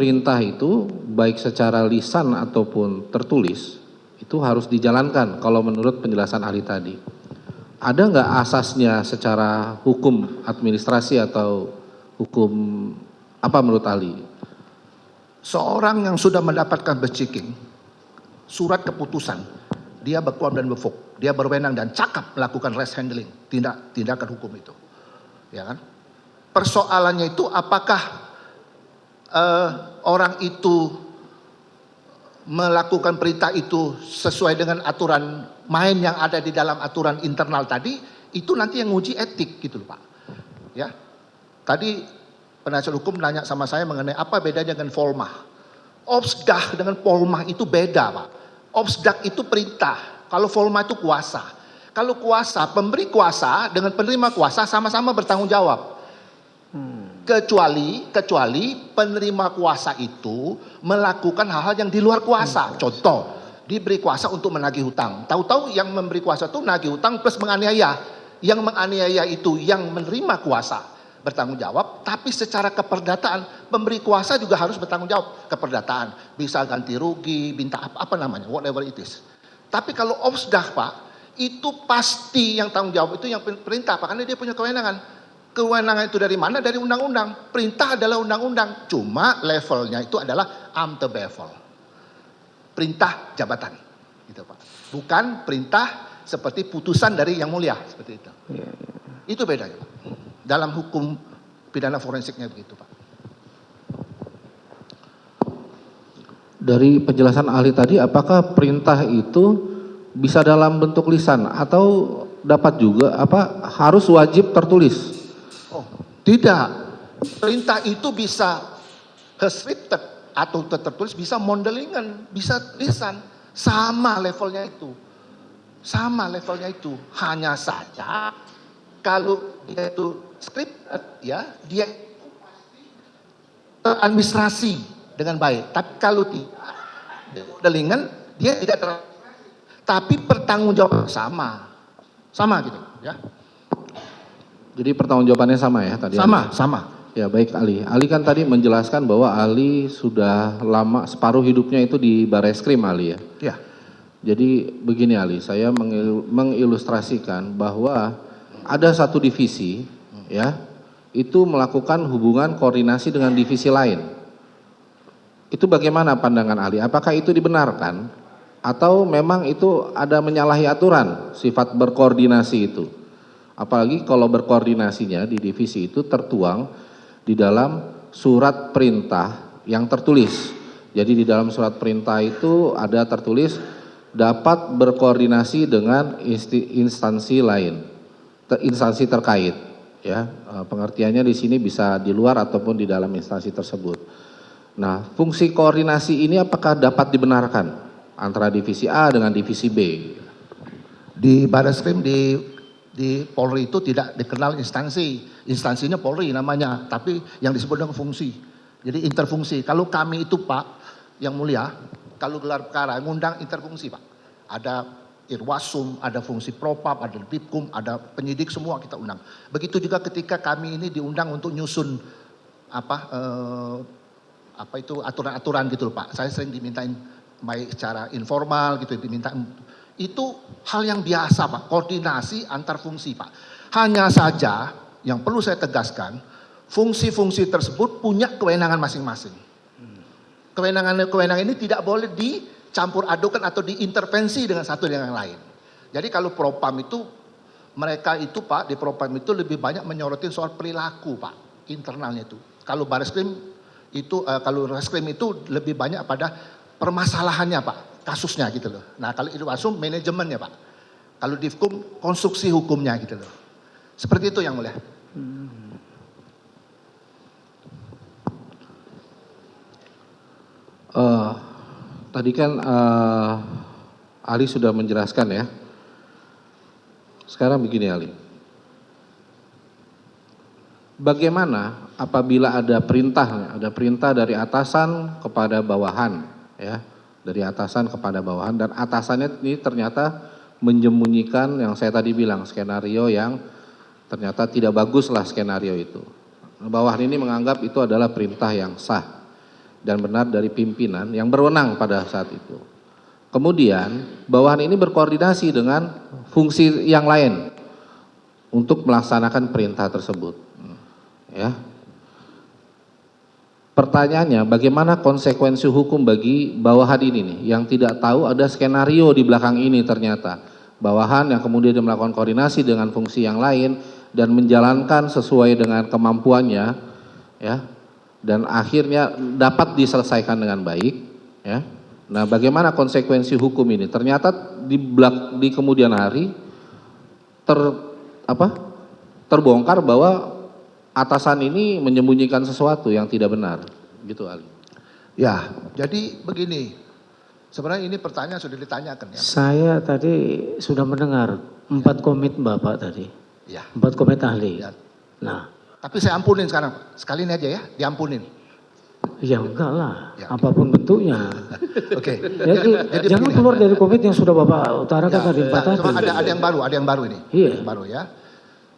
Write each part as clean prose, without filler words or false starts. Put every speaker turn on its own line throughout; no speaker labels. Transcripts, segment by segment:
perintah itu baik secara lisan ataupun tertulis itu harus dijalankan kalau menurut penjelasan ahli tadi. Ada nggak asasnya secara hukum administrasi atau hukum apa menurut ahli?
Seorang yang sudah mendapatkan berceking, surat keputusan, dia berkuam dan berfuk, dia berwenang dan cakap melakukan rash handling, tindakan hukum itu, ya kan? Persoalannya itu apakah orang itu melakukan perintah itu sesuai dengan aturan main yang ada di dalam aturan internal tadi, itu nanti yang nguji etik gitu loh Pak. Ya, tadi penasihat hukum nanya sama saya mengenai apa bedanya dengan Polmah. Opsdag dengan Polmah itu beda Pak. Opsdag itu perintah, kalau Polmah itu kuasa. Kalau kuasa, pemberi kuasa dengan penerima kuasa sama-sama bertanggung jawab. Kecuali penerima kuasa itu melakukan hal-hal yang di luar kuasa. Contoh, diberi kuasa untuk menagih hutang. Tahu-tahu yang memberi kuasa itu nagih hutang plus menganiaya. Yang menganiaya itu yang menerima kuasa bertanggung jawab, tapi secara keperdataan pemberi kuasa juga harus bertanggung jawab. Keperdataan, bisa ganti rugi, minta apa namanya, whatever it is. Tapi kalau opsdag Pak, itu pasti yang tanggung jawab itu yang perintah Pak, karena dia punya kewenangan. Kewenangan itu dari mana? Dari undang-undang. Perintah adalah undang-undang. Cuma levelnya itu adalah Amtebevel. Perintah jabatan. Gitu Pak. Bukan perintah seperti putusan dari yang mulia. Seperti itu. Itu bedanya Pak. Dalam hukum pidana forensiknya begitu Pak.
Dari penjelasan ahli tadi, apakah perintah itu bisa dalam bentuk lisan atau dapat juga harus wajib tertulis?
Oh, tidak. Perintah itu bisa scripted atau tertulis, bisa modelingan, bisa tulisan. Sama levelnya itu. Sama levelnya itu. Hanya saja kalau dia itu scripted ya, dia administrasi dengan baik. Tapi kalau tidak modelingan, dia tidak tapi pertanggungjawab sama. Sama gitu ya.
Jadi pertanggungjawabannya sama ya tadi?
Sama.
Ya baik Ali. Ali kan tadi menjelaskan bahwa Ali sudah lama, separuh hidupnya itu di Barreskrim Ali ya?
Iya.
Jadi begini Ali, saya mengilustrasikan bahwa ada satu divisi ya, itu melakukan hubungan koordinasi dengan divisi lain. Itu bagaimana pandangan Ali? Apakah itu dibenarkan? Atau memang itu ada menyalahi aturan sifat berkoordinasi itu? Apalagi kalau berkoordinasinya di divisi itu tertuang di dalam surat perintah yang tertulis. Jadi di dalam surat perintah itu ada tertulis dapat berkoordinasi dengan instansi lain, instansi terkait. Ya, pengertiannya di sini bisa di luar ataupun di dalam instansi tersebut. Nah, fungsi koordinasi ini apakah dapat dibenarkan antara divisi A dengan divisi B?
Di Barreskrim di Polri itu tidak dikenal instansinya Polri namanya, tapi yang disebut dengan fungsi. Jadi interfungsi. Kalau kami itu Pak, yang mulia, kalau gelar perkara ngundang interfungsi Pak. Ada Irwasum, ada fungsi Propam, ada Bipkum, ada penyidik, semua kita undang. Begitu juga ketika kami ini diundang untuk nyusun itu aturan-aturan gitu loh Pak. Saya sering dimintain baik secara informal gitu, diminta. Itu hal yang biasa Pak, koordinasi antar fungsi Pak. Hanya saja yang perlu saya tegaskan, fungsi-fungsi tersebut punya kewenangan masing-masing. Kewenangan ini tidak boleh dicampur adukan atau diintervensi dengan satu dengan yang lain. Jadi kalau Propam itu, mereka itu Pak, di Propam itu lebih banyak menyorotin soal perilaku Pak, internalnya itu. Kalau Barreskrim itu, kalau Reskrim itu lebih banyak pada permasalahannya Pak, kasusnya gitu loh. Nah kalau Irwasum manajemennya Pak. Kalau Divkum konstruksi hukumnya gitu loh. Seperti itu yang mulia.
Tadi kan Ali sudah menjelaskan ya. Sekarang begini Ali. Bagaimana apabila ada perintah dari atasan kepada bawahan ya. Dari atasan kepada bawahan dan atasannya ini ternyata menyembunyikan yang saya tadi bilang skenario yang ternyata tidak bagus lah skenario itu. Bawahan ini menganggap itu adalah perintah yang sah. dan benar dari pimpinan yang berwenang pada saat itu. Kemudian bawahan ini berkoordinasi dengan fungsi yang lain untuk melaksanakan perintah tersebut. Ya. Pertanyaannya, bagaimana konsekuensi hukum bagi bawahan ini nih, yang tidak tahu ada skenario di belakang ini ternyata. Bawahan yang kemudian melakukan koordinasi dengan fungsi yang lain dan menjalankan sesuai dengan kemampuannya, ya, dan akhirnya dapat diselesaikan dengan baik, ya. Nah, bagaimana konsekuensi hukum ini? Ternyata di kemudian hari terbongkar bahwa atasan ini menyembunyikan sesuatu yang tidak benar, gitu Ali.
Ya, jadi begini. Sebenarnya ini pertanyaan sudah ditanyakan ya.
Saya tadi sudah mendengar 4 komit Bapak tadi.
Ya.
4 komit ahli.
Ya.
Nah,
Tapi saya ampunin sekarang. Sekali ini aja ya, diampunin.
ya enggak lah,
Ya.
apapun bentuknya.
Oke.
Jadi jangan
begini.
keluar dari komit yang sudah Bapak utarakan
Ya,
tadi 4 tadi.
cuma ada yang baru ini.
Iya.
Yang baru ya.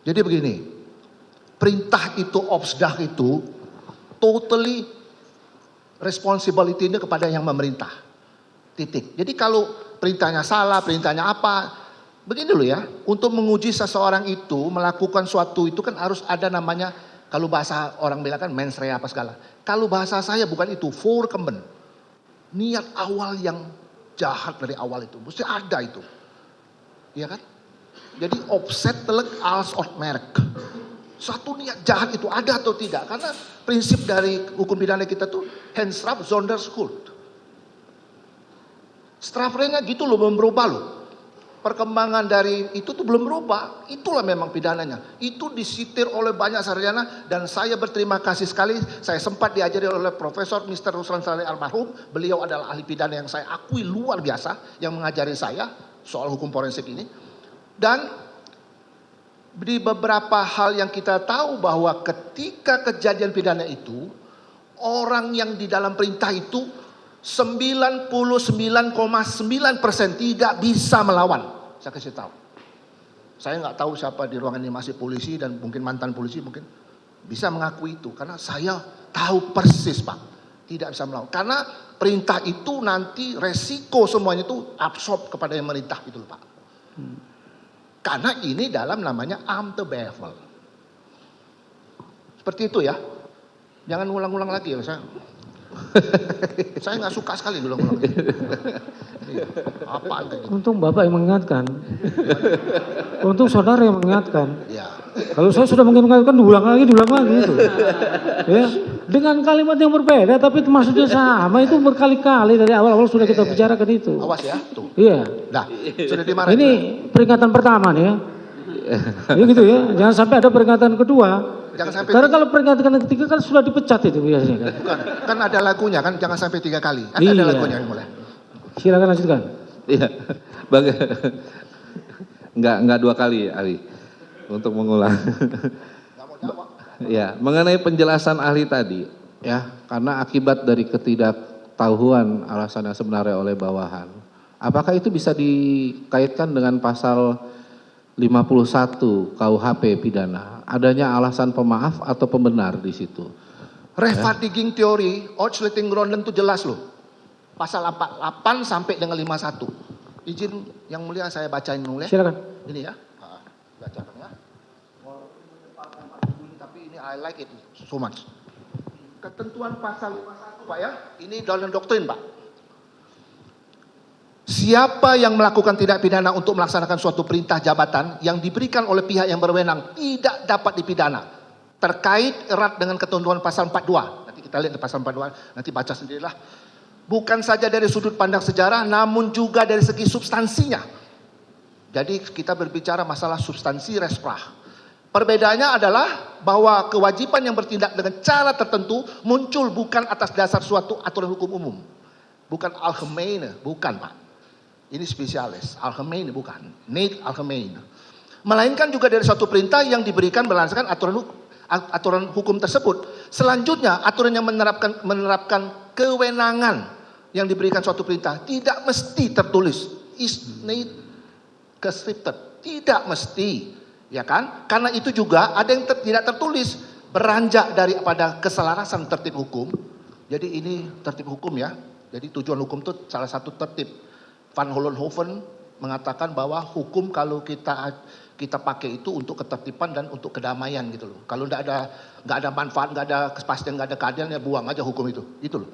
Jadi begini. Perintah itu, obsdah itu totally responsibility-nya kepada yang memerintah. Titik. Jadi kalau perintahnya salah, perintahnya apa, begini dulu ya, untuk menguji seseorang itu melakukan suatu itu kan harus ada namanya, kalau bahasa orang bilang kan mens rea apa segala. Kalau bahasa saya bukan itu, voorkommen. Niat awal yang jahat dari awal itu, mesti ada itu. Iya kan? Jadi opzettelijk als opmerk. Satu niat jahat itu ada atau tidak? Karena prinsip dari hukum pidana kita tuh hensraf zonder schuld. Strafrenya gitu loh, belum berubah loh. Perkembangan dari itu tuh belum berubah. Itulah memang pidananya. Itu disitir oleh banyak sarjana dan saya berterima kasih sekali. Saya sempat diajari oleh Profesor Mr. Ruslan Saleh almarhum. Beliau adalah ahli pidana yang saya akui luar biasa yang mengajari saya soal hukum forensik ini. Dan di beberapa hal yang kita tahu bahwa ketika kejadian pidana itu orang yang di dalam perintah itu 99,9% tidak bisa melawan. Saya kasih tahu. Saya nggak tahu siapa di ruangan ini masih polisi dan mungkin mantan polisi mungkin bisa mengakui itu karena saya tahu persis Pak tidak bisa melawan. Karena perintah itu nanti resiko semuanya itu absorb kepada yang merintah gitu loh Pak. Karena ini dalam namanya amtebevel. Seperti itu ya. Jangan ulang-ulang lagi ya saya. Saya nggak suka sekali ulang-ulang. Apa gitu.
Untung Bapak yang mengingatkan. Untung saudara yang mengingatkan.
Ya.
Kalau saya sudah mengingatkan diulang lagi itu. Ya, dengan kalimat yang berbeda tapi maksudnya sama itu berkali-kali dari awal-awal sudah kita bicarakan itu.
Awas ya, tuh.
Iya.
Nah, sudah dimarahin.
Ini peringatan pertama nih ya. Ya gitu ya, jangan sampai ada peringatan kedua.
Jangan sampai
Karena kalau peringatan ketiga kan sudah dipecat itu biasanya kan.
bukan, kan ada lagunya kan jangan sampai 3 kali. Kan
Iya.
ada lagunya mulai.
Silakan lanjutkan.
Iya. Enggak 2 kali Ali untuk mengulang.
Nggak mau jawab.
Ya, mengenai penjelasan ahli tadi, ya, karena akibat dari ketidaktahuan alasan yang sebenarnya oleh bawahan, apakah itu bisa dikaitkan dengan pasal 51 KUHP pidana? Adanya alasan pemaaf atau pembenar di situ?
Rechtvaardiging teori, Uitsluiting gronden itu jelas loh. Pasal 48 sampai dengan 51. Izin yang mulia saya bacain dulu ya.
Silakan.
Ini ya. Bacakan ya. Tapi ini I like it so much. Ketentuan pasal 51 Pak ya. Ini dalam doktrin Pak. Siapa yang melakukan tindak pidana untuk melaksanakan suatu perintah jabatan yang diberikan oleh pihak yang berwenang tidak dapat dipidana. Terkait erat dengan ketentuan pasal 42. Nanti kita lihat di pasal 42, nanti baca sendirilah. Bukan saja dari sudut pandang sejarah, namun juga dari segi substansinya. Jadi kita berbicara masalah substansi resprah. Perbedaannya adalah bahwa kewajiban yang bertindak dengan cara tertentu muncul bukan atas dasar suatu aturan hukum umum. Bukan algemene, bukan Pak. Ini spesialis, algemene bukan, niet algemene. Melainkan juga dari suatu perintah yang diberikan berdasarkan aturan hukum tersebut. Selanjutnya, aturan yang menerapkan kewenangan yang diberikan suatu perintah tidak mesti tertulis. Is niet gescripted, tidak mesti, ya kan? Karena itu juga ada yang tidak tertulis, beranjak daripada keselarasan tertib hukum. Jadi ini tertib hukum ya. Jadi tujuan hukum itu salah satu tertib. Van Vollenhoven mengatakan bahwa hukum kalau kita pakai itu untuk ketertiban dan untuk kedamaian gitu loh. Kalau nggak ada manfaat, nggak ada kepastian, nggak ada keadilan, ya buang aja hukum itu. Itu loh.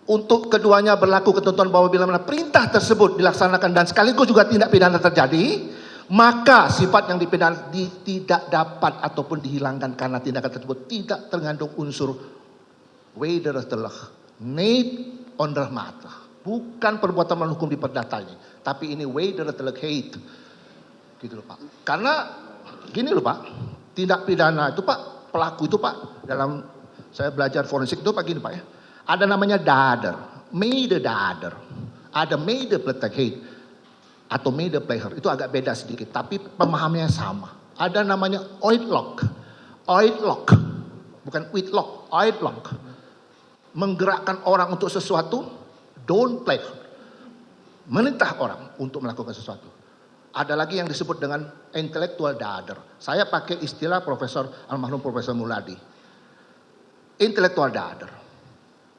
Untuk keduanya berlaku ketentuan bahwa bila mana perintah tersebut dilaksanakan dan sekaligus juga tindak pidana terjadi, maka sifat yang dipidana tidak dapat ataupun dihilangkan karena tindakan tersebut tidak terkandung unsur wederrechtelijk niet ondermatig. Bukan perbuatan melawan hukum di perdata ini, tapi ini wederrechtelijkheid. Gitu loh Pak. Karena gini loh Pak, tindak pidana itu Pak, pelaku itu Pak, dalam saya belajar forensik itu Pak gini Pak ya. Ada namanya dader, mededader, ada medepleegheid atau medepleger. Itu agak beda sedikit, tapi pemahamannya sama. Ada namanya uitlok, bukan uitlok, uitlok. Menggerakkan orang untuk sesuatu, don't play. Menitah orang untuk melakukan sesuatu. Ada lagi yang disebut dengan intellectual dader. Saya pakai istilah almarhum Profesor Muladi. Intellectual dader.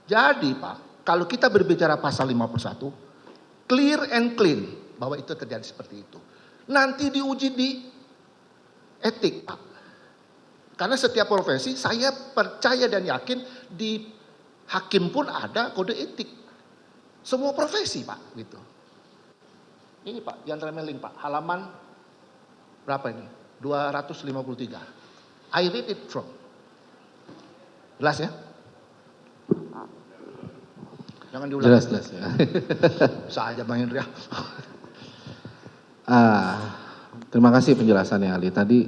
Jadi Pak, kalau kita berbicara pasal 51, clear and clean bahwa itu terjadi seperti itu. Nanti diuji di etik Pak. Karena setiap profesi saya percaya dan yakin di hakim pun ada kode etik. Semua profesi Pak gitu. Ini Pak, Jan Remeling Pak, halaman berapa ini? 253. I read it from. Jelas ya? Jangan diulang.
Jelas ya.
Saja Bang Hendri.
Terima kasih penjelasannya ahli. Tadi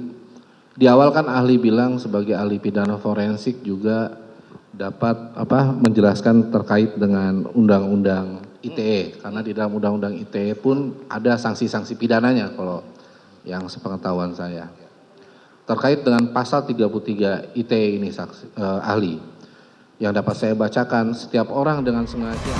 di awal kan ahli bilang sebagai ahli pidana forensik juga dapat menjelaskan terkait dengan undang-undang ITE, karena di dalam undang-undang ITE pun ada sanksi-sanksi pidananya kalau yang sepengetahuan saya. Terkait dengan pasal 33 ITE ini ahli, yang dapat saya bacakan, setiap orang dengan sengaja